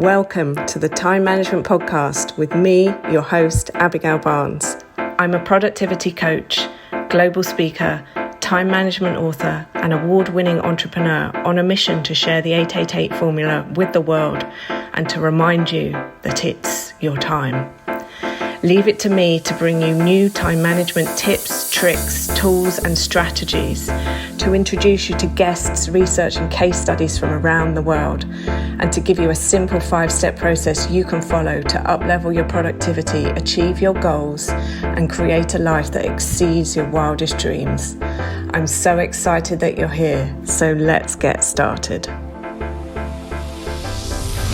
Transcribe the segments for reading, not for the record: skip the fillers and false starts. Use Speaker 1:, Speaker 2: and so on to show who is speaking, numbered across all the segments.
Speaker 1: Welcome to the Time Management Podcast with me, your host, Abigail Barnes. I'm a productivity coach, global speaker, time management author, and award-winning entrepreneur on a mission to share the 888 formula with the world and to remind you that it's your time. Leave it to me to bring you new time management tips, tricks, tools, and strategies, to introduce you to guests, research, and case studies from around the world, and to give you a simple 5-step process you can follow to uplevel your productivity, achieve your goals, and create a life that exceeds your wildest dreams. I'm so excited that you're here, so let's get started.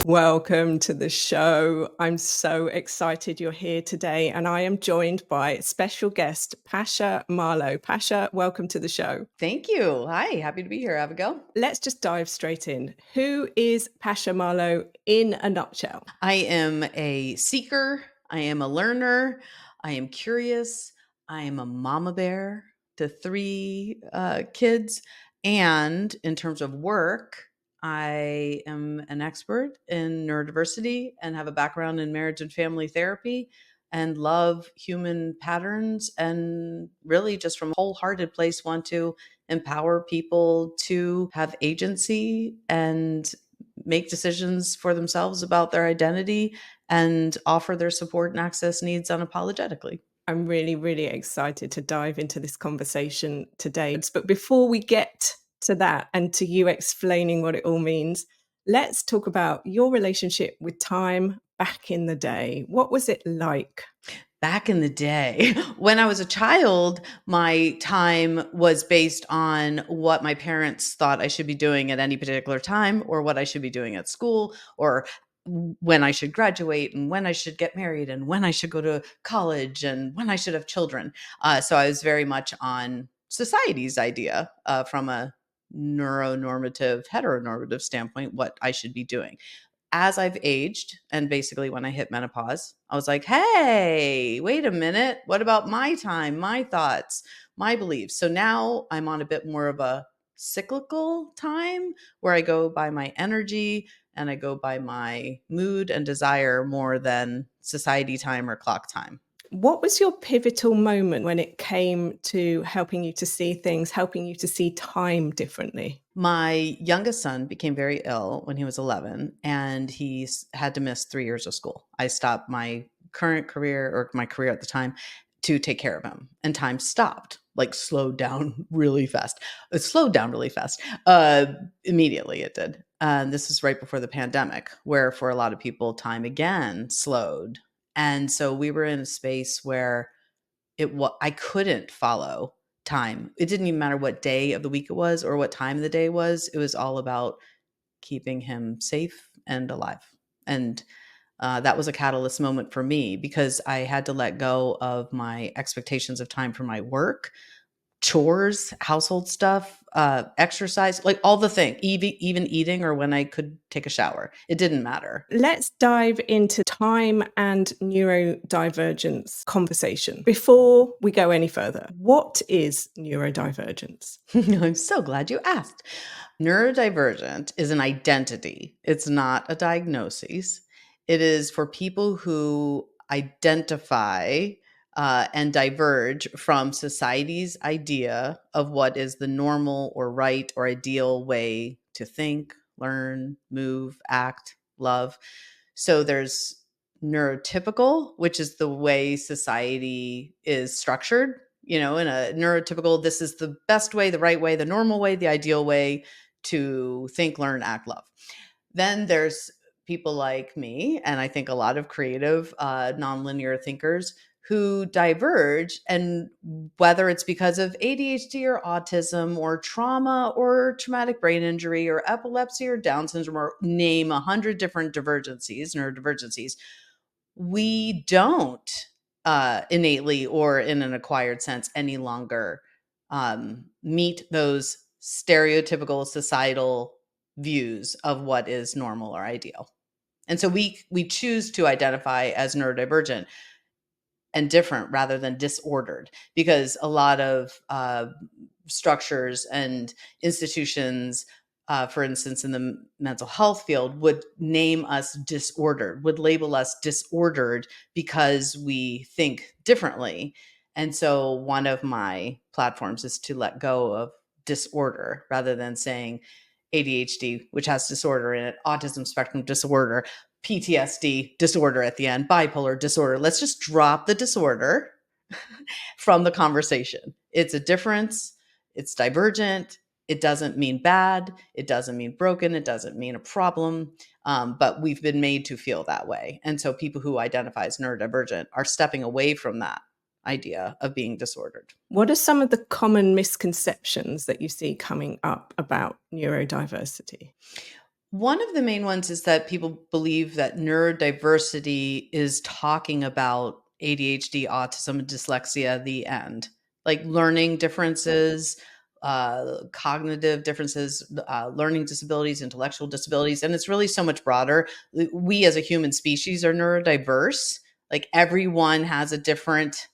Speaker 1: Welcome to the show. I'm so excited you're here today, and I am joined by special guest Pasha Marlowe. Pasha, welcome to the show.
Speaker 2: Thank you. Hi, happy to be here, Abigail.
Speaker 1: Let's just dive straight in. Who is Pasha Marlowe in a nutshell?
Speaker 2: I am a seeker. I am a learner. I am curious. I am a mama bear to 3 kids. And in terms of work, I am an expert in neurodiversity and have a background in marriage and family therapy and love human patterns and really just from a wholehearted place want to empower people to have agency and make decisions for themselves about their identity and offer their support and access needs unapologetically.
Speaker 1: I'm really, really excited to dive into this conversation today. But before we get to that and to you explaining what it all means, let's talk about your relationship with time back in the day. What was it like?
Speaker 2: Back in the day, when I was a child, my time was based on what my parents thought I should be doing at any particular time, or what I should be doing at school, or when I should graduate, and when I should get married, and when I should go to college, and when I should have children. So I was very much on society's idea from a neuronormative, heteronormative standpoint, what I should be doing. As I've aged, and basically when I hit menopause, I was like, hey, wait a minute. What about my time, my thoughts, my beliefs? So now I'm on a bit more of a cyclical time where I go by my energy and I go by my mood and desire more than society time or clock time.
Speaker 1: What was your pivotal moment when it came to helping you to see things, helping you to see time differently?
Speaker 2: My youngest son became very ill when he was 11, and he had to miss 3 years of school. I stopped my current career, or my career at the time, to take care of him, and time stopped, like slowed down really fast. It slowed down really fast. Immediately it did. This is right before the pandemic, where for a lot of people, time again slowed. And so we were in a space where I couldn't follow time. It didn't even matter what day of the week it was or what time of the day was. It was all about keeping him safe and alive. And that was a catalyst moment for me because I had to let go of my expectations of time for my work, chores, household stuff, exercise, like all the things, even eating or when I could take a shower. It didn't matter.
Speaker 1: Let's dive into time and neurodivergence conversation. Before we go any further, what is neurodivergence?
Speaker 2: I'm so glad you asked. Neurodivergent is an identity. It's not a diagnosis. It is for people who identify and diverge from society's idea of what is the normal or right or ideal way to think, learn, move, act, love. So there's neurotypical, which is the way society is structured. In a neurotypical, this is the best way, the right way, the normal way, the ideal way to think, learn, act, love. Then there's people like me, and I think a lot of creative, nonlinear thinkers who diverge, and whether it's because of ADHD or autism or trauma or traumatic brain injury or epilepsy or Down syndrome, or name 100 different divergencies, neurodivergencies, we don't innately or in an acquired sense any longer meet those stereotypical societal views of what is normal or ideal. And so we choose to identify as neurodivergent and different rather than disordered, because a lot of structures and institutions for instance, in the mental health field, would name us disordered, would label us disordered because we think differently. And so one of my platforms is to let go of disorder rather than saying ADHD, which has disorder in it, autism spectrum disorder, PTSD disorder at the end, bipolar disorder. Let's just drop the disorder from the conversation. It's a difference, it's divergent. It doesn't mean bad. It doesn't mean broken. It doesn't mean a problem. But we've been made to feel that way. And so people who identify as neurodivergent are stepping away from that idea of being disordered.
Speaker 1: What are some of the common misconceptions that you see coming up about neurodiversity?
Speaker 2: One of the main ones is that people believe that neurodiversity is talking about ADHD, autism, and dyslexia, the end, like learning differences, cognitive differences, learning disabilities, intellectual disabilities. And it's really so much broader. We as a human species are neurodiverse. Like everyone has a different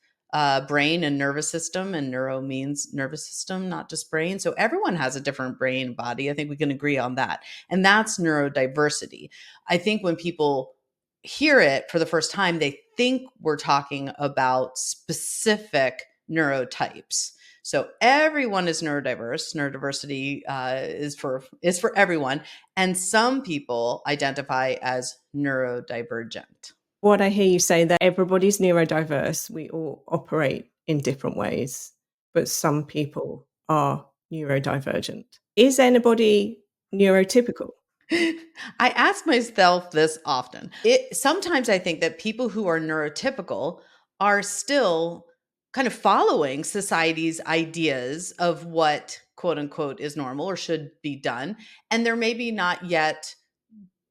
Speaker 2: brain and nervous system, and neuro means nervous system, not just brain. So everyone has a different brain body. I think we can agree on that. And that's neurodiversity. I think when people hear it for the first time, they think we're talking about specific neurotypes. So everyone is neurodiverse. Neurodiversity is for everyone, and some people identify as neurodivergent.
Speaker 1: What I hear you say, that everybody's neurodiverse, we all operate in different ways, but some people are neurodivergent. Is anybody neurotypical?
Speaker 2: I ask myself this often. Sometimes I think that people who are neurotypical are still kind of following society's ideas of what quote unquote is normal or should be done. And they're maybe not yet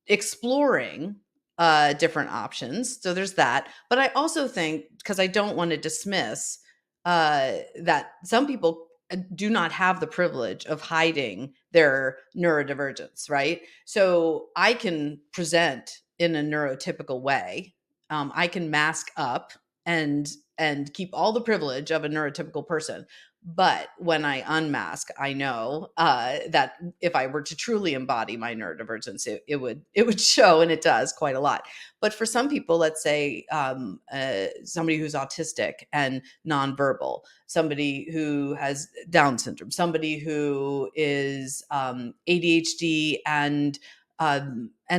Speaker 2: exploring different options. So there's that. But I also think, because I don't want to dismiss that some people do not have the privilege of hiding their neurodivergence, right? So I can present in a neurotypical way. I can mask up and keep all the privilege of a neurotypical person. But when I unmask, I know that if I were to truly embody my neurodivergence, it would show, and it does quite a lot. But for some people, let's say somebody who's autistic and nonverbal, somebody who has Down syndrome, somebody who is ADHD and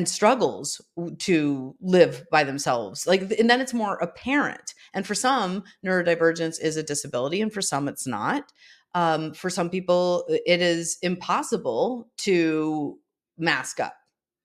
Speaker 2: struggles to live by themselves, like, and then it's more apparent. And for some, neurodivergence is a disability, and for some it's not. For some people it is impossible to mask up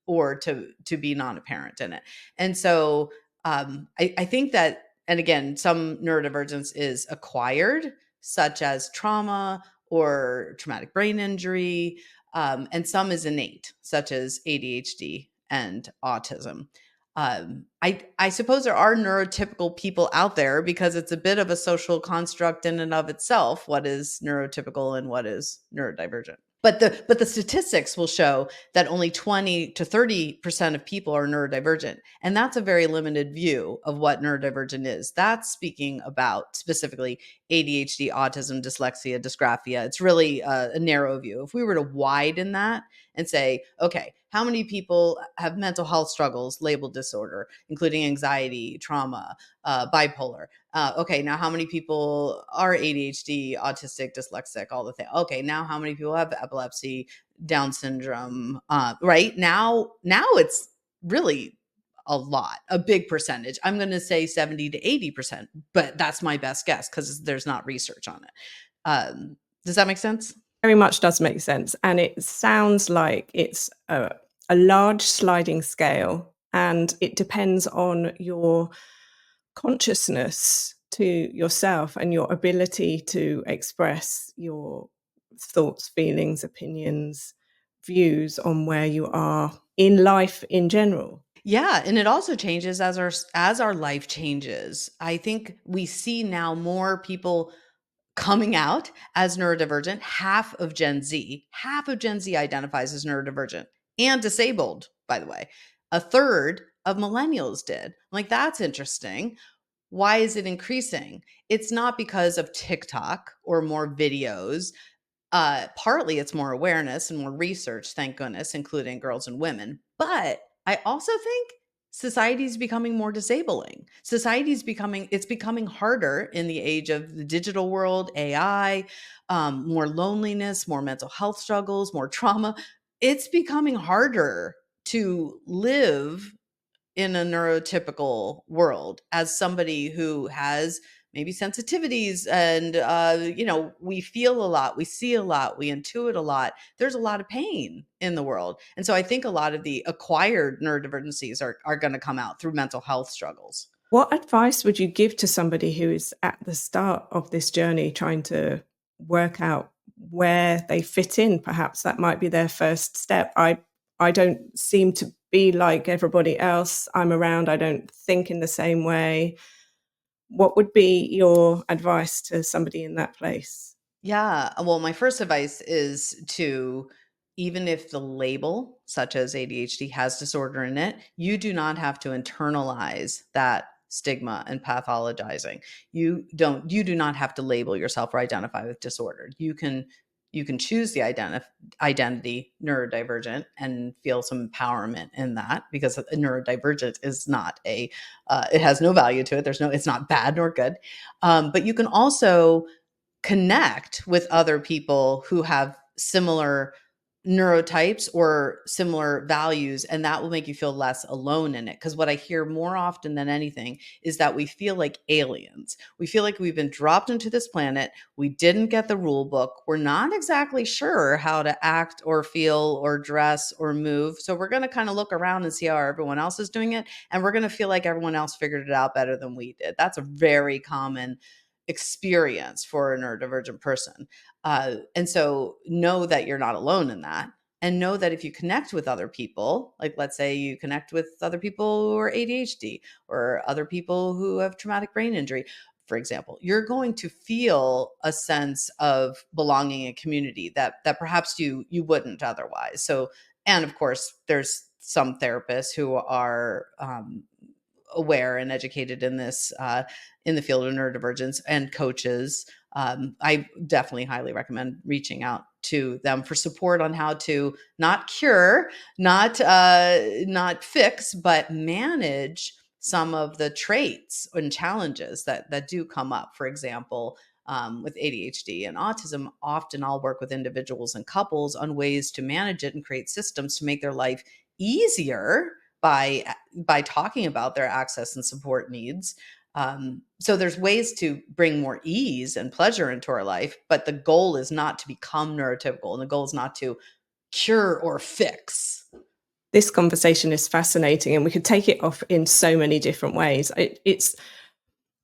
Speaker 2: or to be non-apparent in it. And so I think that, and again, some neurodivergence is acquired, such as trauma or traumatic brain injury, and some is innate, such as ADHD and autism. I suppose there are neurotypical people out there because it's a bit of a social construct in and of itself. What is neurotypical and what is neurodivergent? But the statistics will show that only 20 to 30% of people are neurodivergent. And that's a very limited view of what neurodivergent is. That's speaking about specifically ADHD, autism, dyslexia, dysgraphia. It's really a narrow view. If we were to widen that and say, okay, how many people have mental health struggles labeled disorder, including anxiety, trauma, bipolar? Okay, now how many people are ADHD, autistic, dyslexic, all the things? Okay, now how many people have epilepsy, Down syndrome? Right now it's really a lot, a big percentage. I'm going to say 70 to 80%, but that's my best guess because there's not research on it. Does that make sense?
Speaker 1: Very much does make sense. And it sounds like it's a large sliding scale, and it depends on your consciousness to yourself and your ability to express your thoughts, feelings, opinions, views on where you are in life in general.
Speaker 2: Yeah, and it also changes as our life changes. I think we see now more people coming out as neurodivergent. Half of Gen Z identifies as neurodivergent and disabled, by the way. A third of millennials did. Like, that's interesting. Why is it increasing? It's not because of TikTok or more videos. Partly it's more awareness and more research, thank goodness, including girls and women. But I also think society is becoming more disabling. It's becoming harder in the age of the digital world, AI, more loneliness, more mental health struggles, more trauma. It's becoming harder to live in a neurotypical world as somebody who has maybe sensitivities and we feel a lot, we see a lot, we intuit a lot. There's a lot of pain in the world, and so I think a lot of the acquired neurodivergencies are going to come out through mental health struggles.
Speaker 1: What advice would you give to somebody who is at the start of this journey trying to work out where they fit in? Perhaps that might be their first step. I don't seem to be like everybody else I'm around. I don't think in the same way. What would be your advice to somebody in that place?
Speaker 2: Yeah. Well, my first advice is to, even if the label, such as ADHD, has disorder in it, you do not have to internalize that stigma and pathologizing. You do not have to label yourself or identify with disorder. You can choose the identity neurodivergent and feel some empowerment in that, because a neurodivergent is not it has no value to it. It's not bad nor good. But you can also connect with other people who have similar neurotypes or similar values, and that will make you feel less alone in it. Because what I hear more often than anything is that we feel like aliens. We feel like we've been dropped into this planet, we didn't get the rule book, we're not exactly sure how to act or feel or dress or move, so we're going to kind of look around and see how everyone else is doing it, and we're going to feel like everyone else figured it out better than we did. That's a very common experience for a neurodivergent person. And so know that you're not alone in that. And know that if you connect with other people, like let's say you connect with other people who are ADHD or other people who have traumatic brain injury, for example, you're going to feel a sense of belonging and community that perhaps you wouldn't otherwise. So, and of course, there's some therapists who are aware and educated in this in the field of neurodivergence, and coaches. I definitely highly recommend reaching out to them for support on how to not cure, not fix, but manage some of the traits and challenges that do come up. For example, with ADHD and autism, often I'll work with individuals and couples on ways to manage it and create systems to make their life easier by talking about their access and support needs. So there's ways to bring more ease and pleasure into our life, but the goal is not to become neurotypical, and the goal is not to cure or fix.
Speaker 1: This conversation is fascinating, and we could take it off in so many different ways. It's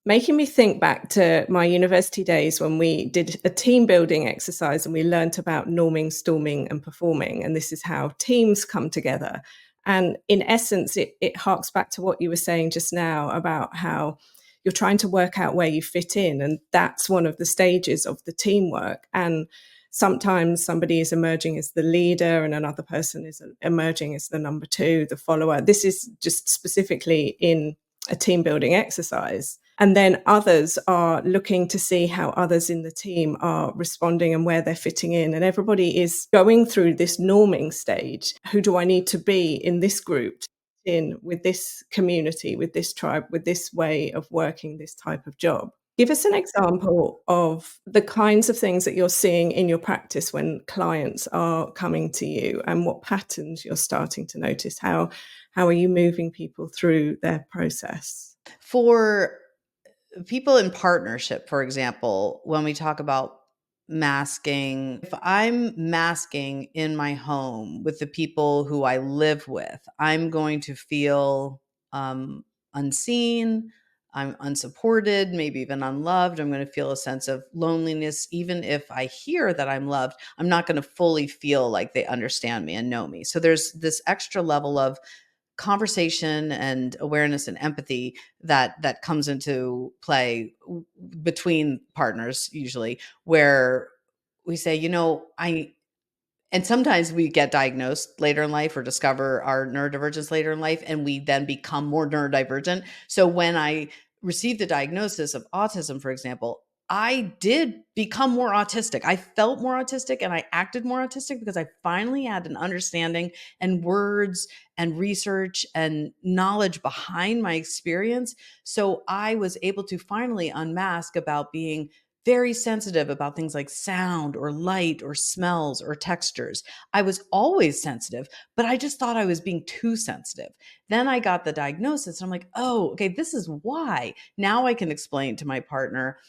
Speaker 1: making me think back to my university days when we did a team building exercise and we learnt about norming, storming, and performing. And this is how teams come together. And in essence, it harks back to what you were saying just now about how you're trying to work out where you fit in. And that's one of the stages of the teamwork. And sometimes somebody is emerging as the leader and another person is emerging as the number two, the follower. This is just specifically in a team building exercise. And then others are looking to see how others in the team are responding and where they're fitting in. And everybody is going through this norming stage. Who do I need to be in this group, in with this community, with this tribe, with this way of working this type of job? Give us an example of the kinds of things that you're seeing in your practice when clients are coming to you, and what patterns you're starting to notice. How are you moving people through their process?
Speaker 2: For people in partnership, for example, when we talk about masking, if I'm masking in my home with the people who I live with, I'm going to feel unseen, I'm unsupported, maybe even unloved. I'm going to feel a sense of loneliness. Even if I hear that I'm loved, I'm not going to fully feel like they understand me and know me. So there's this extra level of conversation and awareness and empathy that comes into play between partners, usually, where we say, and sometimes we get diagnosed later in life or discover our neurodivergence later in life, and we then become more neurodivergent. So when I received the diagnosis of autism, for example, I did become more autistic. I felt more autistic and I acted more autistic because I finally had an understanding and words and research and knowledge behind my experience. So I was able to finally unmask about being very sensitive about things like sound or light or smells or textures. I was always sensitive, but I just thought I was being too sensitive. Then I got the diagnosis and I'm like, oh, okay, this is why. Now I can explain to my partner,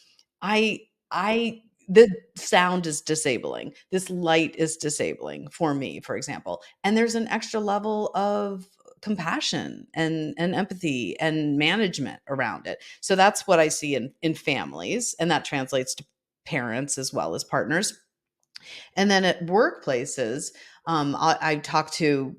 Speaker 2: the sound is disabling. This light is disabling for me, for example. And there's an extra level of compassion and empathy and management around it. So that's what I see in families, and that translates to parents as well as partners. And then at workplaces, I talk to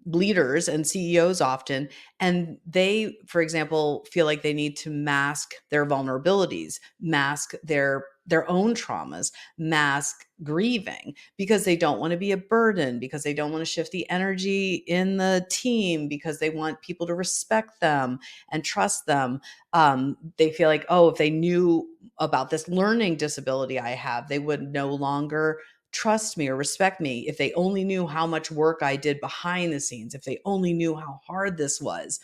Speaker 2: leaders and CEOs often, and they, for example, feel like they need to mask their vulnerabilities, mask their own traumas, mask grieving because they don't want to be a burden, because they don't want to shift the energy in the team, because they want people to respect them and trust them. They feel like, oh, if they knew about this learning disability I have, they would no longer trust me or respect me. If they only knew how much work I did behind the scenes, if they only knew how hard this was.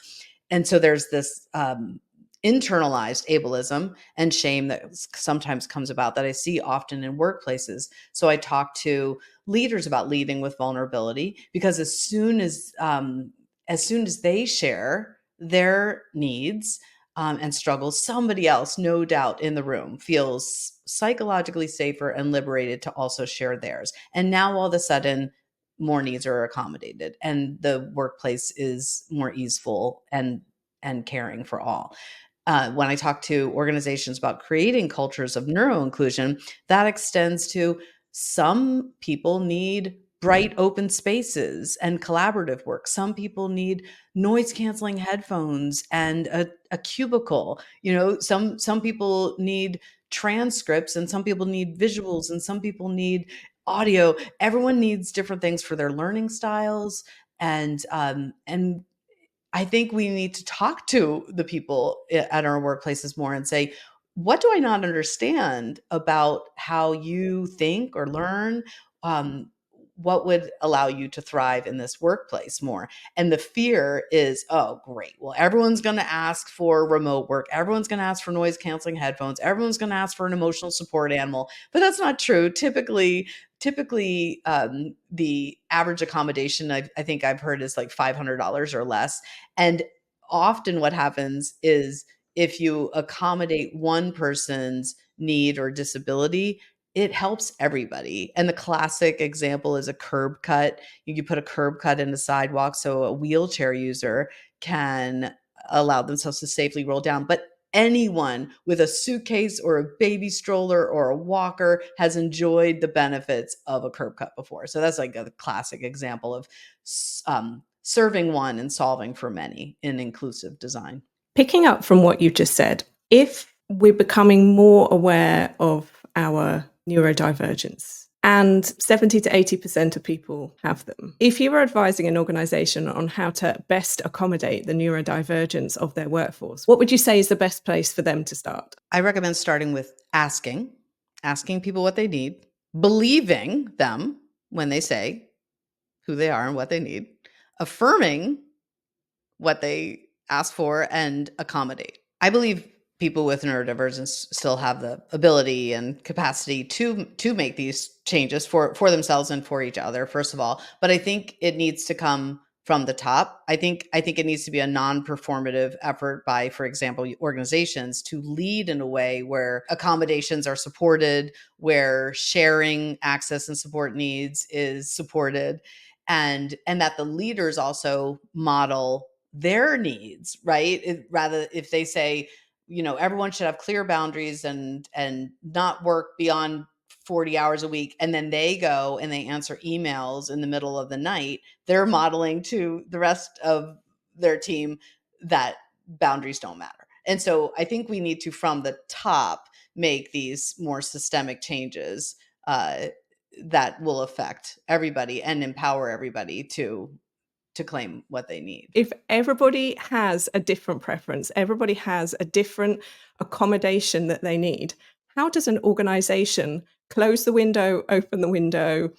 Speaker 2: And so there's this internalized ableism and shame that sometimes comes about that I see often in workplaces. So I talk to leaders about leading with vulnerability, because as soon as they share their needs and struggles, somebody else, no doubt, in the room feels psychologically safer and liberated to also share theirs. And now all of a sudden, more needs are accommodated, and the workplace is more easeful and caring for all. When I talk to organizations about creating cultures of neuroinclusion, that extends to some people need bright open spaces and collaborative work. Some people need noise canceling headphones and a cubicle. Some people need transcripts, and some people need visuals, and some people need audio. Everyone needs different things for their learning styles, and I think we need to talk to the people at our workplaces more and say, what do I not understand about how you think or learn? Um, what would allow you to thrive in this workplace more? And the fear is, oh, great. Well, everyone's going to ask for remote work. Everyone's going to ask for noise canceling headphones. Everyone's going to ask for an emotional support animal. But that's not true. Typically, the average accommodation I think I've heard is like $500 or less. And often what happens is, if you accommodate one person's need or disability, it helps everybody. And the classic example is a curb cut. You put a curb cut in a sidewalk so a wheelchair user can allow themselves to safely roll down. But anyone with a suitcase or a baby stroller or a walker has enjoyed the benefits of a curb cut before. So that's like a classic example of serving one and solving for many in inclusive design.
Speaker 1: Picking up from what you just said, if we're becoming more aware of our neurodivergence, and 70 to 80% of people have them, if you were advising an organization on how to best accommodate the neurodivergence of their workforce, what would you say is the best place for them to start?
Speaker 2: I recommend starting with asking people what they need, believing them when they say who they are and what they need, affirming what they ask for, and accommodate. I believe people with neurodivergence still have the ability and capacity to make these changes for themselves and for each other, first of all. But I think it needs to come from the top. I think it needs to be a non-performative effort by, for example, organizations to lead in a way where accommodations are supported, where sharing access and support needs is supported, and that the leaders also model their needs, right? Rather, if they say, everyone should have clear boundaries and not work beyond 40 hours a week, and then they go and they answer emails in the middle of the night, they're modeling to the rest of their team that boundaries don't matter. And so I think we need to, from the top, make these more systemic changes that will affect everybody and empower everybody to claim what they need.
Speaker 1: If everybody has a different preference, everybody has a different accommodation that they need, How does an organization close the window, open the window,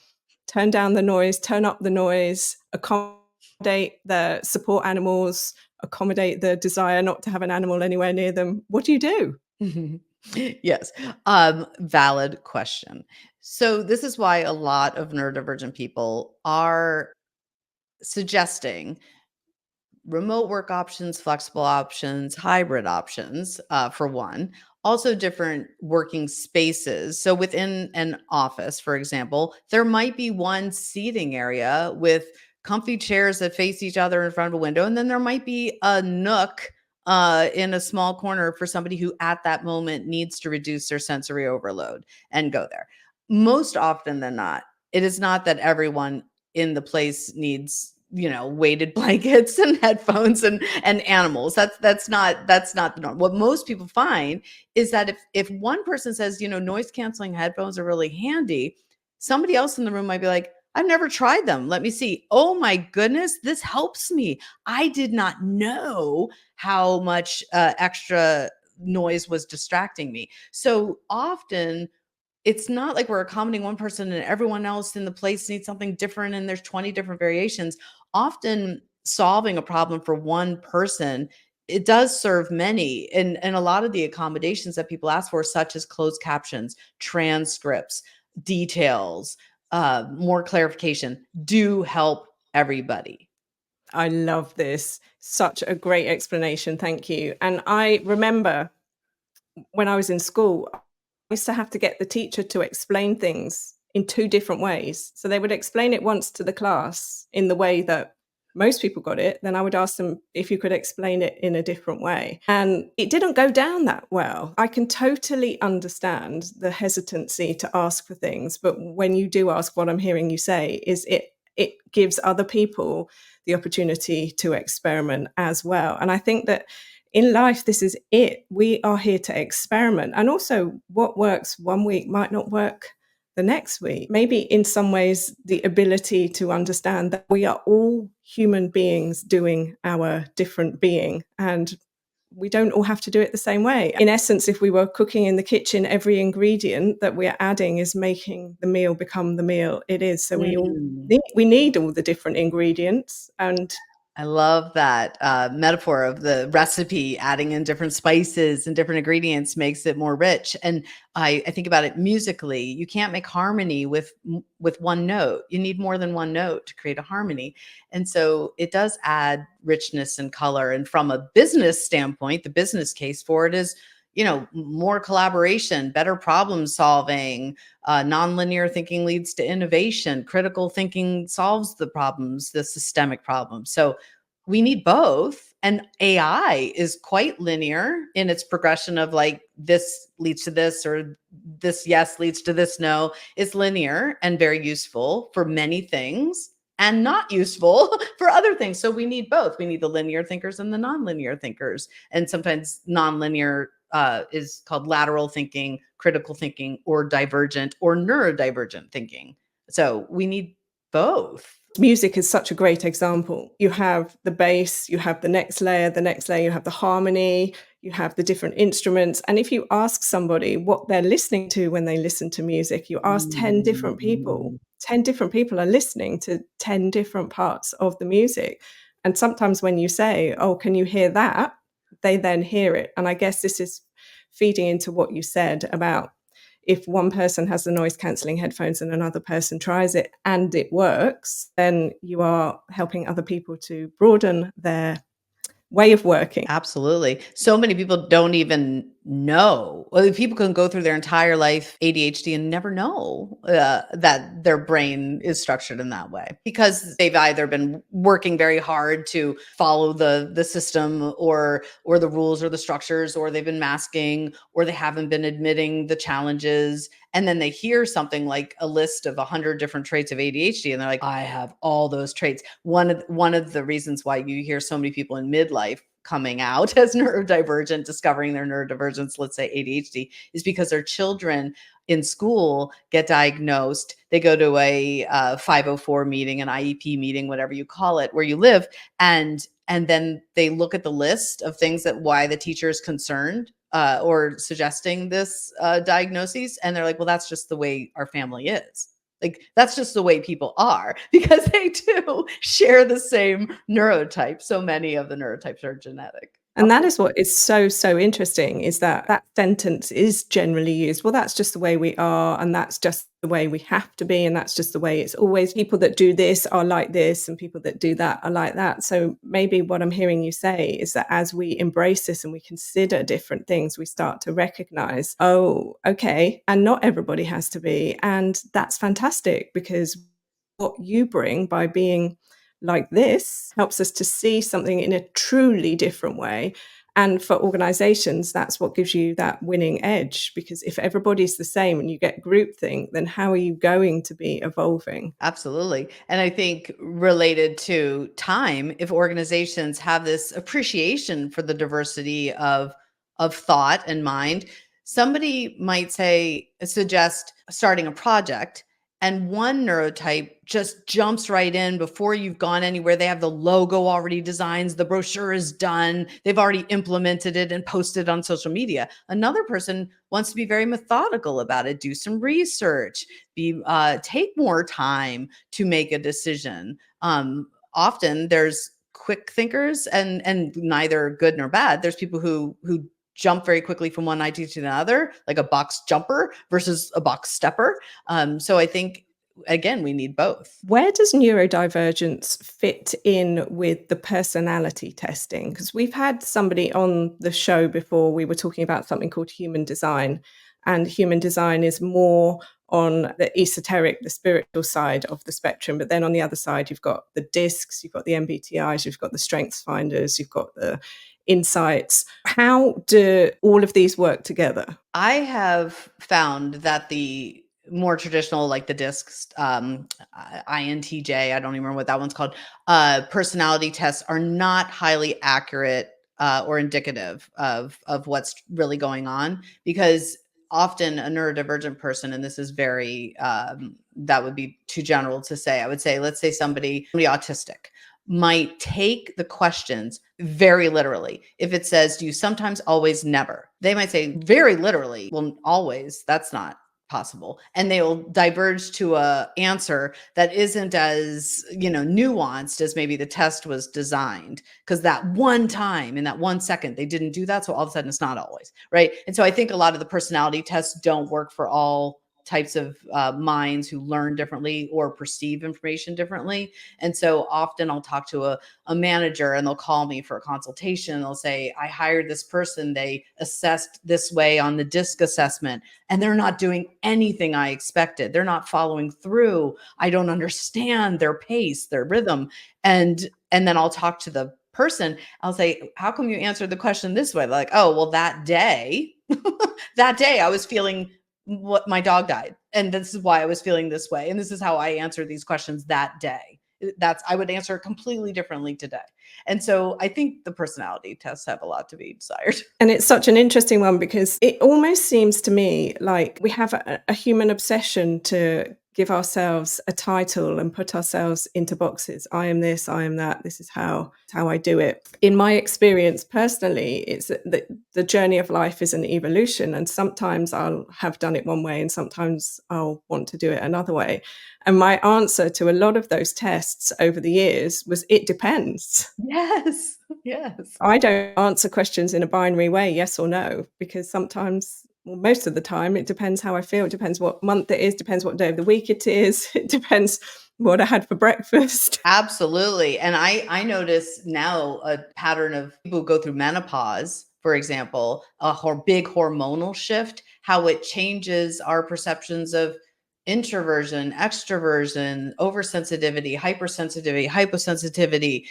Speaker 1: turn down the noise, turn up the noise, accommodate the support animals, accommodate the desire not to have an animal anywhere near them? What do you do?
Speaker 2: Yes. Valid question. So this is why a lot of neurodivergent people are suggesting remote work options, flexible options, hybrid options, for one. Also, different working spaces. So, within an office, for example, there might be one seating area with comfy chairs that face each other in front of a window. And then there might be a nook in a small corner for somebody who, at that moment, needs to reduce their sensory overload and go there. Most often than not, it is not that everyone in the place needs weighted blankets and headphones and animals. That's not the norm. What most people find is that if one person says, noise canceling headphones are really handy, somebody else in the room might be like, I've never tried them. Let me see. Oh my goodness, this helps me. I did not know how much extra noise was distracting me. So often it's not like we're accommodating one person and everyone else in the place needs something different and there's 20 different variations. Often solving a problem for one person, it does serve many. And a lot of the accommodations that people ask for, such as closed captions, transcripts, details, more clarification, do help everybody.
Speaker 1: I love this. Such a great explanation. Thank you. And I remember when I was in school, I used to have to get the teacher to explain things in two different ways. So they would explain it once to the class in the way that most people got it. Then I would ask them if you could explain it in a different way. And it didn't go down that well. I can totally understand the hesitancy to ask for things. But when you do ask, what I'm hearing you say is it gives other people the opportunity to experiment as well. And I think that in life, this is it. We are here to experiment. And also, what works one week might not work the next week. Maybe in some ways, the ability to understand that we are all human beings doing our different being. And we don't all have to do it the same way. In essence, if we were cooking in the kitchen, every ingredient that we're adding is making the meal become the meal it is. So we need all the different ingredients. And
Speaker 2: I love that metaphor of the recipe, adding in different spices and different ingredients makes it more rich. And I think about it musically. You can't make harmony with one note. You need more than one note to create a harmony. And so it does add richness and color. And from a business standpoint, the business case for it is, more collaboration, better problem solving, nonlinear thinking leads to innovation. Critical thinking solves the problems, the systemic problems. So we need both. And AI is quite linear in its progression of like, this leads to this, or this yes leads to this no. It's linear and very useful for many things and not useful for other things. So we need both. We need the linear thinkers and the nonlinear thinkers. And sometimes nonlinear is called lateral thinking, critical thinking, or divergent or neurodivergent thinking. So we need both.
Speaker 1: Music is such a great example. You have the bass, you have the next layer, you have the harmony, you have the different instruments. And if you ask somebody what they're listening to when they listen to music, you ask 10 different people. 10 different people are listening to 10 different parts of the music. And sometimes when you say, oh, can you hear that? They then hear it. And I guess this is feeding into what you said about if one person has the noise cancelling headphones and another person tries it and it works, then you are helping other people to broaden their way of working.
Speaker 2: Absolutely. So many people don't even know. Well, people can go through their entire life ADHD and never know that their brain is structured in that way, because they've either been working very hard to follow the system or the rules or the structures, or they've been masking, or they haven't been admitting the challenges. And then they hear something like a list of 100 different traits of ADHD, and they're like, I have all those traits. One of the reasons why you hear so many people in midlife coming out as neurodivergent, discovering their neurodivergence, let's say ADHD, is because their children in school get diagnosed. They go to a 504 meeting, an IEP meeting, whatever you call it, where you live, and then they look at the list of things that why the teacher is concerned or suggesting this diagnosis, and they're like, well, that's just the way our family is. Like, that's just the way people are, because they do share the same neurotype. So many of the neurotypes are genetic.
Speaker 1: And that is what is so, so interesting, is that that sentence is generally used. Well, that's just the way we are, and that's just the way we have to be, and that's just the way it's always. People that do this are like this, and people that do that are like that. So maybe what I'm hearing you say is that as we embrace this and we consider different things, we start to recognize, oh, okay, and not everybody has to be. And that's fantastic, because what you bring by being like this helps us to see something in a truly different way. And for organizations, that's what gives you that winning edge, because if everybody's the same and you get groupthink, then how are you going to be evolving?
Speaker 2: Absolutely. And I think, related to time, if organizations have this appreciation for the diversity of thought and mind, somebody might suggest starting a project, and one neurotype just jumps right in before you've gone anywhere. They have the logo already designed, the brochure is done, they've already implemented it and posted on social media. Another person wants to be very methodical about it, do some research, take more time to make a decision. Often there's quick thinkers, and neither good nor bad. There's people who jump very quickly from one idea to another, like a box jumper versus a box stepper. So I think, again, we need both.
Speaker 1: Where does neurodivergence fit in with the personality testing? Because we've had somebody on the show before, we were talking about something called human design. And human design is more on the esoteric, the spiritual side of the spectrum. But then on the other side, you've got the discs, you've got the MBTIs, you've got the strengths finders, you've got the insights. How do all of these work together?
Speaker 2: I have found that the more traditional, like the discs, INTJ, I don't even remember what that one's called, personality tests are not highly accurate or indicative of what's really going on, because often a neurodivergent person, and this is very, that would be too general to say. I would say, let's say somebody autistic might take the questions very literally. If it says, do you sometimes, always, never, they might say very literally, well, always, that's not possible. And they will diverge to a answer that isn't as, nuanced as maybe the test was designed, because that one time in that 1 second they didn't do that, so all of a sudden it's not always right. And so I think a lot of the personality tests don't work for all types of minds who learn differently or perceive information differently. And so often I'll talk to a manager, and they'll call me for a consultation. They'll say, I hired this person, they assessed this way on the DISC assessment, and they're not doing anything I expected. They're not following through. I don't understand their pace, their rhythm. And then I'll talk to the person. I'll say, how come you answered the question this way? They're like, oh, well, that day, that day I was feeling what, my dog died, and this is why I was feeling this way, and this is how I answered these questions that day. I would answer completely differently today. And so I think the personality tests have a lot to be desired.
Speaker 1: And it's such an interesting one, because it almost seems to me like we have a human obsession to give ourselves a title and put ourselves into boxes. I am this, I am that, this is how I do it. In my experience personally, it's that the journey of life is an evolution, and sometimes I'll have done it one way and sometimes I'll want to do it another way. And my answer to a lot of those tests over the years was, it depends.
Speaker 2: Yes. Yes.
Speaker 1: I don't answer questions in a binary way, yes or no, because sometimes, well, most of the time, it depends how I feel. It depends what month it is, depends what day of the week it is. It depends what I had for breakfast.
Speaker 2: Absolutely. And I notice now a pattern of people who go through menopause, for example, big hormonal shift, how it changes our perceptions of introversion, extroversion, oversensitivity, hypersensitivity, hyposensitivity.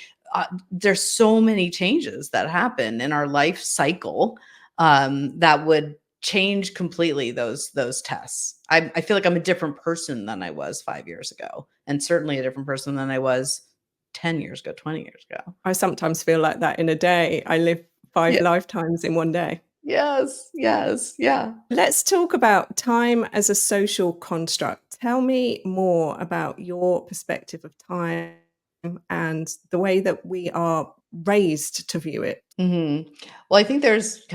Speaker 2: There's so many changes that happen in our life cycle that would change completely those tests. I feel like I'm a different person than I was 5 years ago, and certainly a different person than I was 10 years ago, 20 years ago.
Speaker 1: I sometimes feel like that in a day. I live 5
Speaker 2: Yeah.
Speaker 1: lifetimes in one day.
Speaker 2: Yes. Yes. Yeah.
Speaker 1: Let's talk about time as a social construct. Tell me more about your perspective of time and the way that we are raised to view it.
Speaker 2: Well, I think there's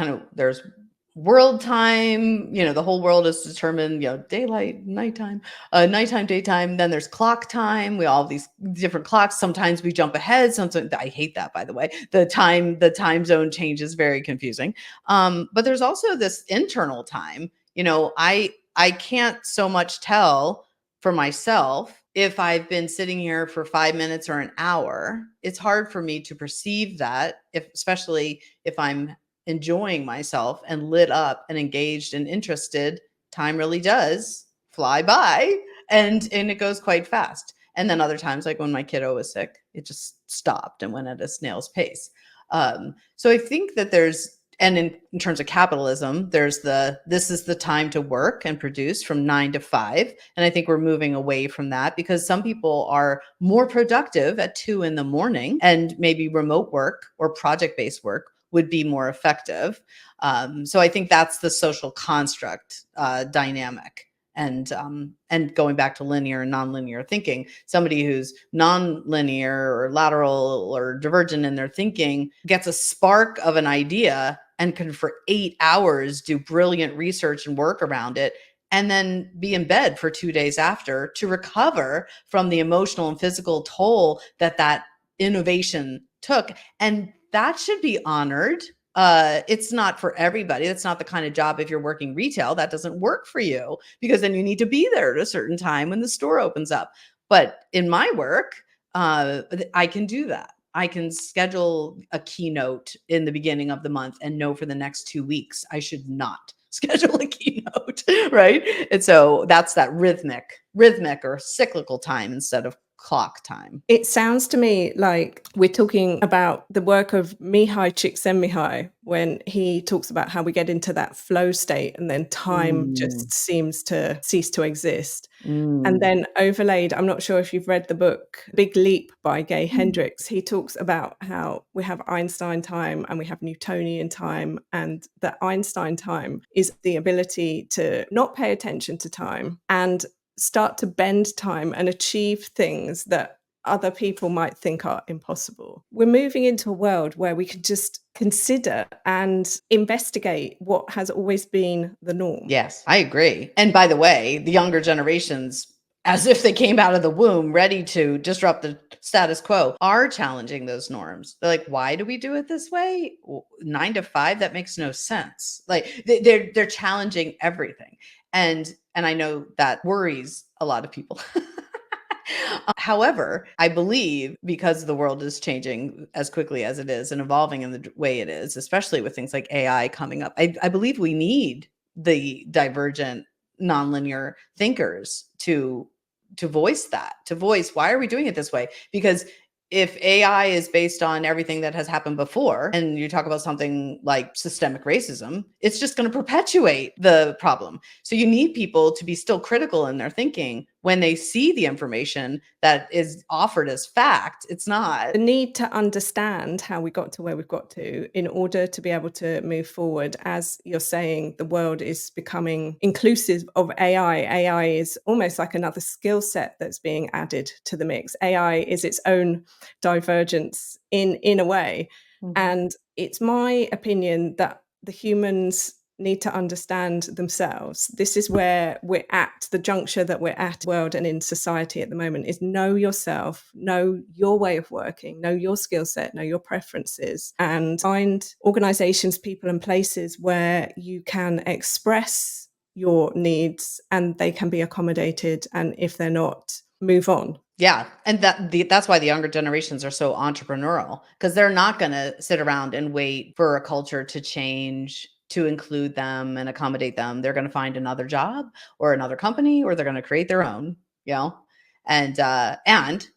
Speaker 2: world time, the whole world is determined, daylight, nighttime, nighttime, daytime. Then there's clock time. We all have these different clocks. Sometimes we jump ahead. Sometimes I hate that, by the way. The time zone change is very confusing. But there's also this internal time. I can't so much tell for myself if I've been sitting here for 5 minutes or an hour. It's hard for me to perceive that, especially if I'm enjoying myself and lit up and engaged and interested. Time really does fly by, and it goes quite fast. And then other times, like when my kiddo was sick, it just stopped and went at a snail's pace. So I think that and in terms of capitalism, this is the time to work and produce from 9 to 5. And I think we're moving away from that because some people are more productive at 2 a.m, and maybe remote work or project-based work would be more effective. So I think that's the social construct dynamic. And going back to linear and nonlinear thinking, somebody who's nonlinear or lateral or divergent in their thinking gets a spark of an idea and can for 8 hours do brilliant research and work around it, and then be in bed for 2 days after to recover from the emotional and physical toll that innovation took. And that should be honored. It's not for everybody. That's not the kind of job. If you're working retail, that doesn't work for you, because then you need to be there at a certain time when the store opens up. But in my work, I can do that. I can schedule a keynote in the beginning of the month and know for the next 2 weeks I should not schedule a keynote, right? And so that's that rhythmic or cyclical time instead of clock time.
Speaker 1: It sounds to me like we're talking about the work of Mihai Csikszentmihalyi when he talks about how we get into that flow state and then time just seems to cease to exist. And then overlaid, I'm not sure if you've read the book Big Leap by Gay Hendricks. He talks about how we have Einstein time and we have Newtonian time, and that Einstein time is the ability to not pay attention to time and start to bend time and achieve things that other people might think are impossible. We're moving into a world where we can just consider and investigate what has always been the norm.
Speaker 2: Yes, I agree. And by the way, the younger generations, as if they came out of the womb ready to disrupt the status quo, are challenging those norms. They're like, why do we do it this way? 9 to 5, that makes no sense. Like they're challenging everything. And I know that worries a lot of people. However, I believe because the world is changing as quickly as it is and evolving in the way it is, especially with things like AI coming up, I believe we need the divergent, nonlinear thinkers to voice why are we doing it this way? Because if AI is based on everything that has happened before, and you talk about something like systemic racism, it's just going to perpetuate the problem. So you need people to be still critical in their thinking when they see the information that is offered as fact. It's not.
Speaker 1: The need to understand how we got to where we've got to in order to be able to move forward. As you're saying, the world is becoming inclusive of AI. AI is almost like another skill set that's being added to the mix. AI is its own divergence in a way. Mm-hmm. And it's my opinion that the humans need to understand themselves. This is where we're at, the juncture that we're at in the world and in society at the moment, is know yourself, know your way of working, know your skill set, know your preferences, and find organizations, people and places where you can express your needs and they can be accommodated. And if they're not, move on.
Speaker 2: Yeah. And that's why the younger generations are so entrepreneurial, because they're not going to sit around and wait for a culture to change to include them and accommodate them. They're going to find another job or another company, or they're going to create their own, and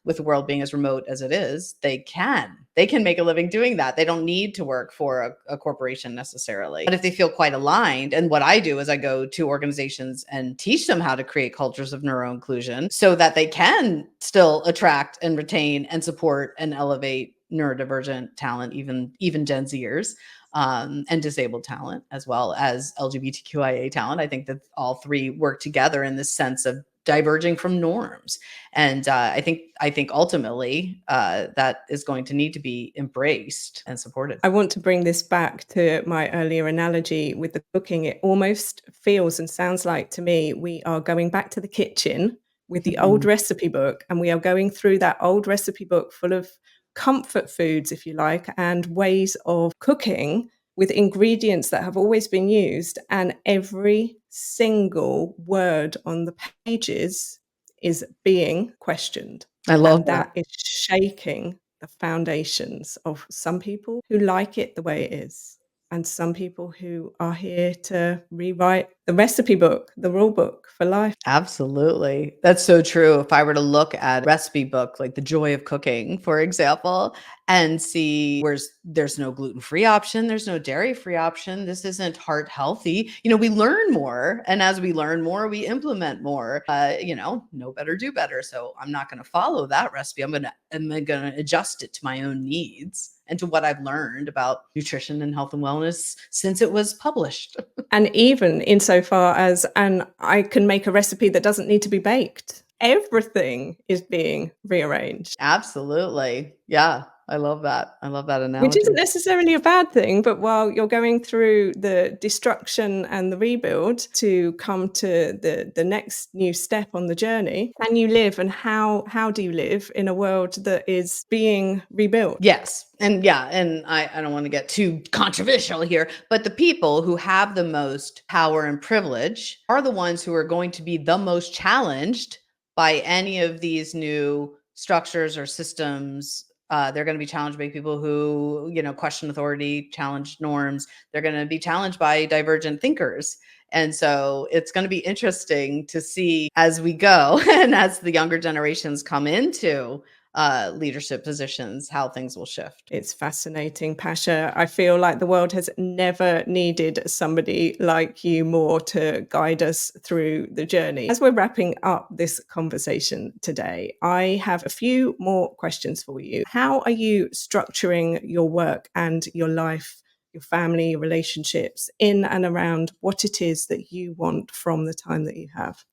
Speaker 2: with the world being as remote as it is, they can make a living doing that. They don't need to work for a corporation necessarily. But if they feel quite aligned, and what I do is I go to organizations and teach them how to create cultures of neuroinclusion so that they can still attract and retain and support and elevate neurodivergent talent, even Gen Zers. And disabled talent, as well as LGBTQIA talent. I think that all three work together in this sense of diverging from norms. And I think ultimately that is going to need to be embraced and supported.
Speaker 1: I want to bring this back to my earlier analogy with the cooking. It almost feels and sounds like to me we are going back to the kitchen with the old recipe book, and we are going through that old recipe book full of comfort foods, if you like, and ways of cooking with ingredients that have always been used, and every single word on the pages is being questioned.
Speaker 2: I love
Speaker 1: And that is shaking the foundations of some people who like it the way it is, and some people who are here to rewrite the recipe book, the rule book for life.
Speaker 2: Absolutely. That's so true. If I were to look at a recipe book, like The Joy of Cooking, for example, and see there's no gluten-free option, there's no dairy-free option, this isn't heart healthy. We learn more. And as we learn more, we implement more. Know better, do better. So I'm not going to follow that recipe. I'm going to adjust it to my own needs and to what I've learned about nutrition and health and wellness since it was published.
Speaker 1: And even insofar as, and I can make a recipe that doesn't need to be baked. Everything is being rearranged.
Speaker 2: Absolutely. Yeah. I love that. I love that analogy.
Speaker 1: Which isn't necessarily a bad thing, but while you're going through the destruction and the rebuild to come to the next new step on the journey, can you live, and how do you live in a world that is being rebuilt?
Speaker 2: Yes. And I don't want to get too controversial here, but the people who have the most power and privilege are the ones who are going to be the most challenged by any of these new structures or systems. They're going to be challenged by people who, question authority, challenge norms. They're going to be challenged by divergent thinkers. And so it's going to be interesting to see as we go and as the younger generations come into leadership positions, how things will shift.
Speaker 1: It's fascinating, Pasha. I feel like the world has never needed somebody like you more to guide us through the journey. As we're wrapping up this conversation today, I have a few more questions for you. How are you structuring your work and your life, your family, your relationships in and around what it is that you want from the time that you have?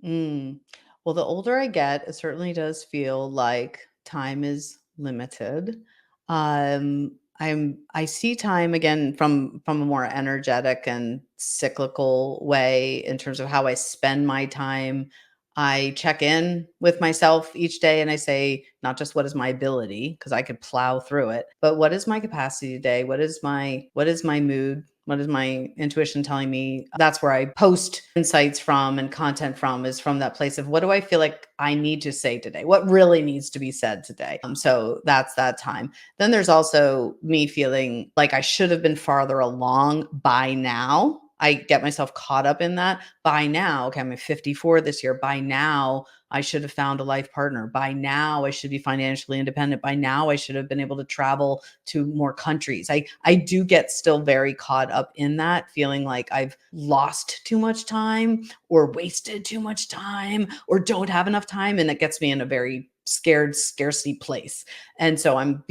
Speaker 2: Well, the older I get, it certainly does feel like time is limited. I see time again from a more energetic and cyclical way in terms of how I spend my time. I check in with myself each day and I say, not just what is my ability, because I could plow through it, but what is my capacity today? What is my mood? What is my intuition telling me? That's where I post insights from and content from, is from that place of what do I feel like I need to say today? What really needs to be said today? So that's that time. Then there's also me feeling like I should have been farther along by now. I get myself caught up in that by now. Okay, I'm 54 this year. By now, I should have found a life partner. By now, I should be financially independent. By now, I should have been able to travel to more countries. I do get still very caught up in that, feeling like I've lost too much time or wasted too much time or don't have enough time. And it gets me in a very scared, scarcity place. And so I'm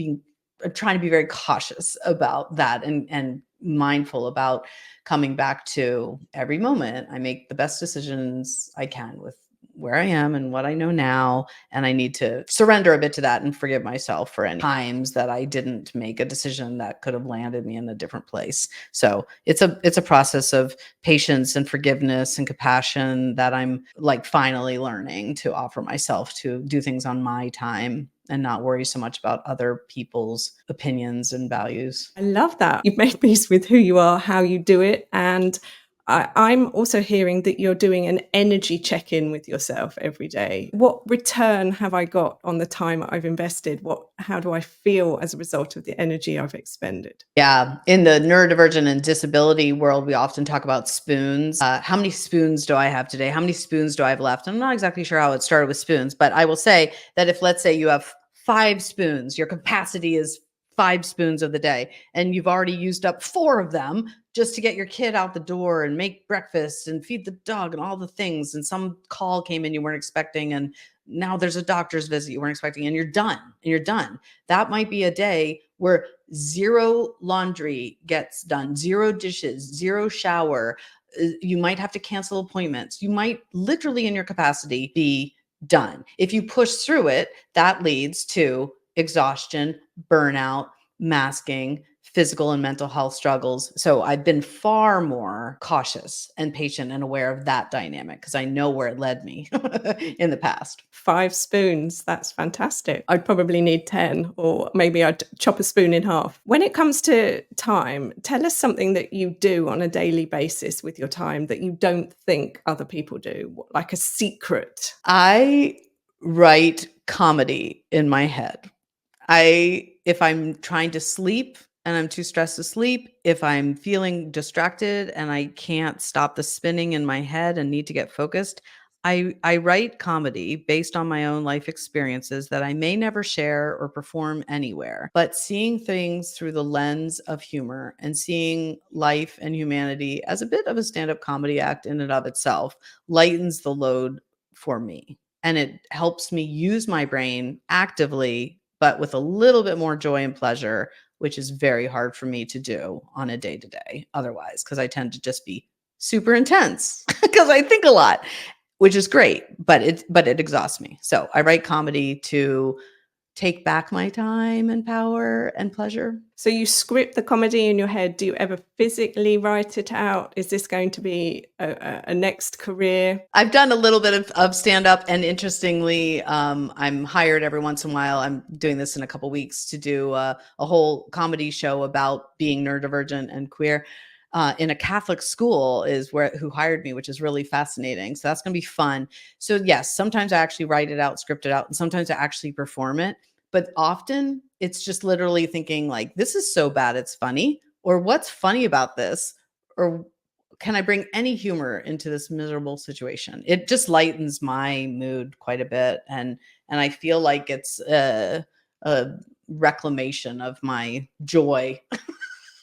Speaker 2: trying to be very cautious about that and mindful about coming back to every moment. I make the best decisions I can with where I am and what I know now. And I need to surrender a bit to that and forgive myself for any times that I didn't make a decision that could have landed me in a different place. So it's a process of patience and forgiveness and compassion that I'm like finally learning to offer myself, to do things on my time and not worry so much about other people's opinions and values.
Speaker 1: I love that. You've made peace with who you are, how you do it. And I'm also hearing that you're doing an energy check-in with yourself every day. What return have I got on the time I've invested? How do I feel as a result of the energy I've expended?
Speaker 2: Yeah. In the neurodivergent and disability world, we often talk about spoons. How many spoons do I have today? How many spoons do I have left? I'm not exactly sure how it started with spoons, but I will say that if, let's say, you have 5 spoons, your capacity is 5 spoons of the day, and you've already used up 4 of them just to get your kid out the door and make breakfast and feed the dog and all the things. And some call came in you weren't expecting, and now there's a doctor's visit you weren't expecting, and you're done. And you're done. That might be a day where 0 laundry gets done, 0 dishes, 0 shower, You might have to cancel appointments. You might literally in your capacity be done. If you push through it, that leads to exhaustion, burnout, masking, physical and mental health struggles. So I've been far more cautious and patient and aware of that dynamic because I know where it led me in the past.
Speaker 1: 5 spoons, that's fantastic. I'd probably need 10, or maybe I'd chop a spoon in half. When it comes to time, tell us something that you do on a daily basis with your time that you don't think other people do, like a secret.
Speaker 2: I write comedy in my head. If I'm trying to sleep and I'm too stressed to sleep, if I'm feeling distracted and I can't stop the spinning in my head and need to get focused, I write comedy based on my own life experiences that I may never share or perform anywhere. But seeing things through the lens of humor and seeing life and humanity as a bit of a stand-up comedy act in and of itself lightens the load for me. And it helps me use my brain actively, but with a little bit more joy and pleasure, which is very hard for me to do on a day-to-day otherwise, because I tend to just be super intense because I think a lot, which is great, but it exhausts me. So I write comedy to take back my time and power and pleasure.
Speaker 1: So you script the comedy in your head. Do you ever physically write it out? Is this going to be a next career?
Speaker 2: I've done a little bit of stand-up, and interestingly, I'm hired every once in a while. I'm doing this in a couple weeks to do a whole comedy show about being neurodivergent and queer. In a Catholic school who hired me, which is really fascinating. So that's going to be fun. So yes, sometimes I actually write it out, script it out, and sometimes I actually perform it. But often it's just literally thinking like, this is so bad it's funny, or what's funny about this, or can I bring any humor into this miserable situation? It just lightens my mood quite a bit, and I feel like it's a reclamation of my joy.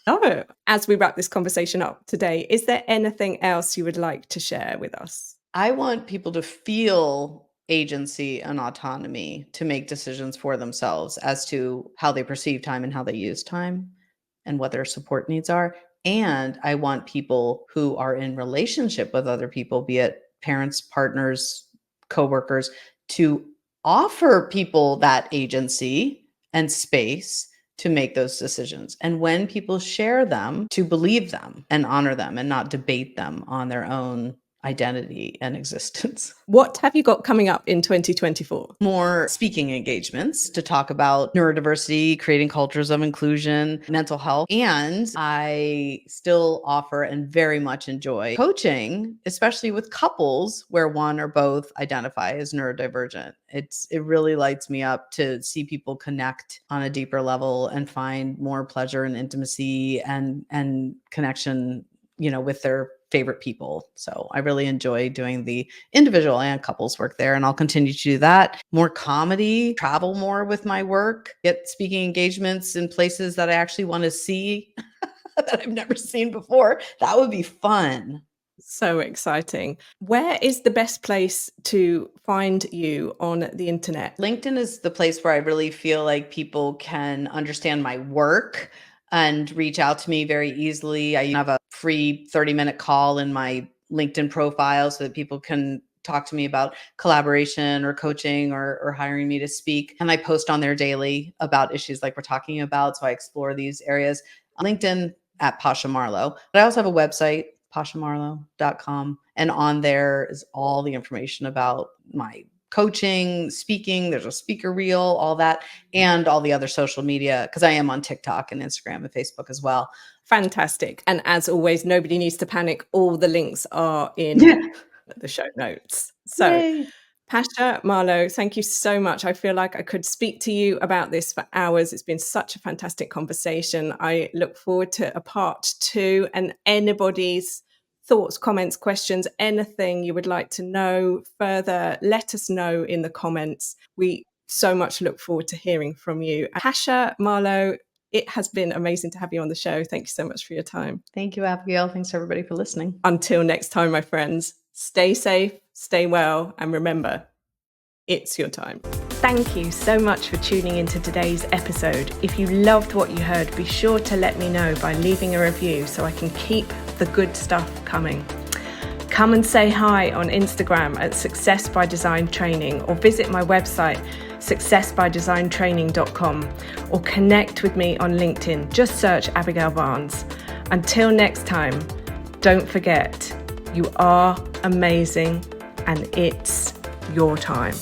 Speaker 1: Oh, as we wrap this conversation up today, is there anything else you would like to share with us?
Speaker 2: I want people to feel agency and autonomy to make decisions for themselves as to how they perceive time and how they use time and what their support needs are. And I want people who are in relationship with other people, be it parents, partners, coworkers, to offer people that agency and space to make those decisions. And when people share them, to believe them and honor them and not debate them on their own identity and existence.
Speaker 1: What have you got coming up in 2024?
Speaker 2: More speaking engagements to talk about neurodiversity, creating cultures of inclusion, mental health. And I still offer and very much enjoy coaching, especially with couples where one or both identify as neurodivergent. It really lights me up to see people connect on a deeper level and find more pleasure and intimacy and connection, with their favorite people. So I really enjoy doing the individual and couples work there, and I'll continue to do that. More comedy, travel more with my work, get speaking engagements in places that I actually want to see that I've never seen before. That would be fun.
Speaker 1: So exciting. Where is the best place to find you on the internet?
Speaker 2: LinkedIn is the place where I really feel like people can understand my work and reach out to me very easily. I have a free 30-minute call in my LinkedIn profile so that people can talk to me about collaboration or coaching or hiring me to speak. And I post on there daily about issues like we're talking about. So I explore these areas. LinkedIn at Pasha Marlowe. But I also have a website, pashamarlowe.com. And on there is all the information about my coaching, speaking. There's a speaker reel, all that, and all the other social media, because I am on TikTok and Instagram and Facebook as well.
Speaker 1: Fantastic. And as always, nobody needs to panic. All the links are in the show notes. So,
Speaker 2: Yay.
Speaker 1: Pasha Marlowe, thank you so much. I feel like I could speak to you about this for hours. It's been such a fantastic conversation. I look forward to a part 2, and anybody's thoughts, comments, questions, anything you would like to know further, let us know in the comments. We so much look forward to hearing from you. Pasha Marlowe, it has been amazing to have you on the show. Thank you so much for your time.
Speaker 2: Thank you, Abigail. Thanks everybody for listening.
Speaker 1: Until next time, my friends, stay safe, stay well, and remember, it's your time. Thank you so much for tuning into today's episode. If you loved what you heard, be sure to let me know by leaving a review so I can keep of the good stuff coming. Come and say hi on Instagram at Success by Design Training, or visit my website successbydesigntraining.com, or connect with me on LinkedIn. Just search Abigail Barnes. Until next time, don't forget, you are amazing and it's your time.